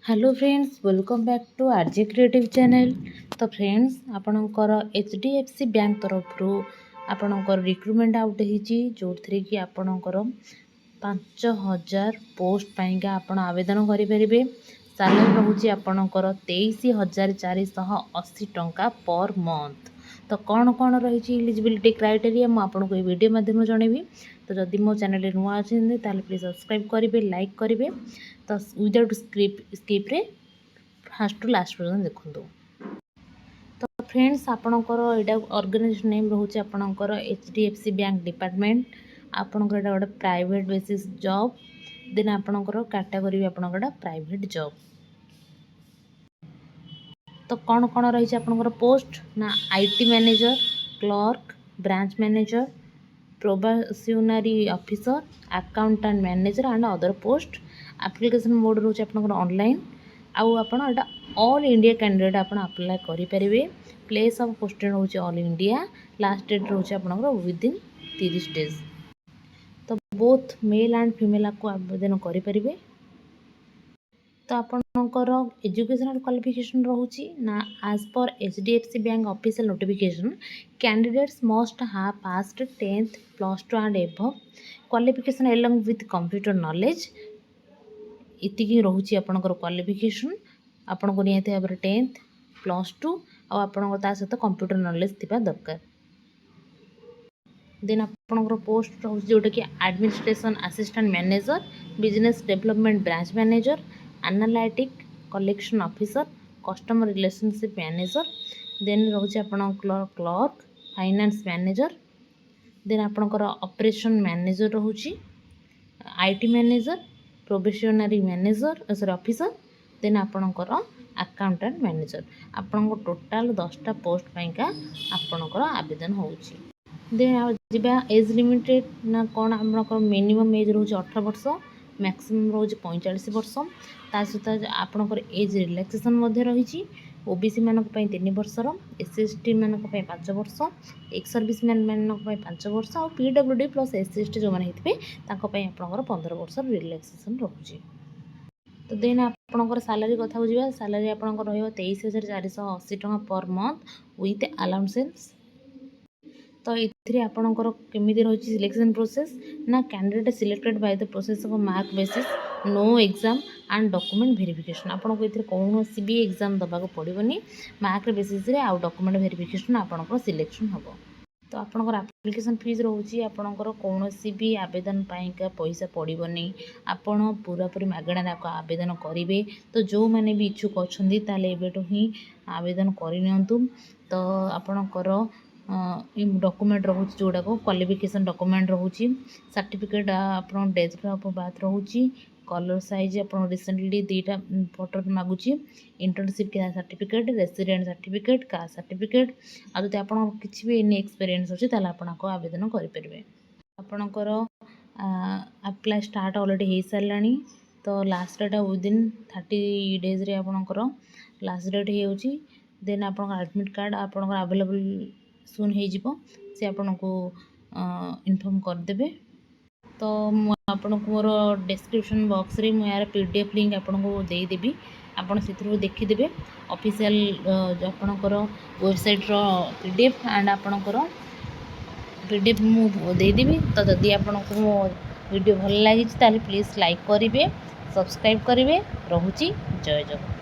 Hello friends, welcome back to RJ creative channel. तो friends, आपणकर HDFC bank तरफ आपणकर रिक्रुटमेंट आउट होती जो थी कि आपणकर 5000 पोस्ट पाइंका आपण आवेदन करेंगे। सैलरी रोचे आपणकर 23,480 टंका पर मंथ। तो कौन कौन रही इलिजिबिलिटी क्राइटेरिया मुझे ये वीडियो माध्यम जनइबी। तो जदि मो चैनल नुआ अच्छे ताल प्लीज सब्सक्राइब करेंगे, लाइक करेंगे। तो विदाउट स्किप्रे फास्ट टू लास्ट पर्यटन देखूँ। तो फ्रेंड्स, आपणकर यहाँ ऑर्गेनाइजेशन नेम रोचे आपणकर HDFC बैंक डिपार्टमेंट। आपणकर यहाँ गोटे प्राइवेट बेसिस जॉब। देन आपणकर कैटेगरी आपणकर प्राइवेट जॉब। तो कौन कौन रही आपणकर पोस्ट ना IT manager, clerk, branch manager, probationary officer, accountant manager and other post. Application mode रोचे आपणकर ऑनलाइन। आउ आपण एटा ऑल इंडिया कैंडिडेट आपण अप्लाई करि परिबे। प्लेस ऑफ पोस्टिंग रोचे ऑल इंडिया। लास्ट डेट रोचे आपणकर विदिन 30 डेज। तो बोथ मेल एंड फीमेल को आवेदन करि परिबे। तो आपणकर एजुकेशनल क्वालिफिकेशन रोची ना as per HDFC bank official notification candidates must have passed 10th +2 and above qualification along with computer knowledge. इतिकी रोची आपणकर क्वालिफिकेशन आपन को नियते भाव 10th +2 आ आपन ता सहित कंप्यूटर नॉलेज थिबा दरकार। देन आपणकर पोस्ट रोची जोटा कि administration assistant manager, business development branch manager, analytic collection officer, customer relationship manager. Then रोचे आपन क्लर्क, फाइनेंस मैनेजर। देन आपणकर ऑपरेशन मैनेजर रोची, IT manager, probationary manager sorry officer. Then आपणकर अकाउंटेंट मैनेजर। आपन टोटाल 10टा पोस्ट पाइंका आपणकर आवेदन होउची। देन जिबा एज लिमिटेड ना कौन आपणकर मिनिमम एज रोचे 18 वर्ष, मैक्सिमम रोचे 45 वर्ष। ता सहित आपणकर एज रिलैक्सेशन मध्ये रही। OBC मानक 3 वर्षर, SC/ST मानक 5 वर्ष, एक्स सर्विसमैन मानक 5 वर्ष और PWD प्लस SC/ST जो मैंने होते आपणकर 15 वर्ष रिलैक्सेशन रोचे। तो देन आपणकर सैलरी कथा बुझा। सैलरी आपणकर रहिबो 23,480 टका पर मंथ विथ अलाउंसेस। तो ये आपणकर केमिति रही सिलेक्शन प्रोसेस ना candidate selected by the process of mark basis, no exam and document verification. आपन को इथरे कौन भी एग्जाम दबा को पड़ोनी। मार्क बेसिस रे आउ डॉक्यूमेंट वेरिफिकेशन आपणकर सिलेक्शन हबो। तो आपणकर एप्लिकेशन फीस रोची आपणकर कौन भी आवेदन पाइका पैसा पड़ोनी। आपन पूरा पूरी मागणा आवेदन करेंगे। तो जो मैंने भी इच्छुक अच्छा ताले एबेटू ही आवेदन करनियंतु। तो आपणकर डॉक्यूमेंट रोचे जोड़ा को क्वालिफिकेशन डॉक्यूमेंट रोची, सर्टिफिकेट आप डेट ऑफ बर्थ रोची, कलर साइज आप रिसेंटली 2टा फोटो मागुची, internship certificate, resident certificate, caste certificate. आ जो आप किसी भी एनी एक्सपीरियंस अच्छे आपको आवेदन करेंगे। आपणकर अप्लाई स्टार्ट ऑलरेडी हो सारा। तो लास्ट डेट विदिन 30 डेज रे आपणकर लास्ट डेट हो। देन आप एडमिट कार्ड आपणकर अवेलेबल सुन हो सी आपन को इनफॉर्म करदे। तो आपन को मोर डिस्क्रिप्शन बॉक्स रे मु यार PDF लिंक आपन को देदेवी। आपन से देखीदे ऑफिशियल आपनकर वेबसाइट रो PDF एंड आपनकर PDF मु देदेवी। तो जदि आपन को मो वीडियो भल लगी ताले प्लीज लाइक करेंगे, सब्सक्राइब करेंगे। रहुची जय जगन्नाथ।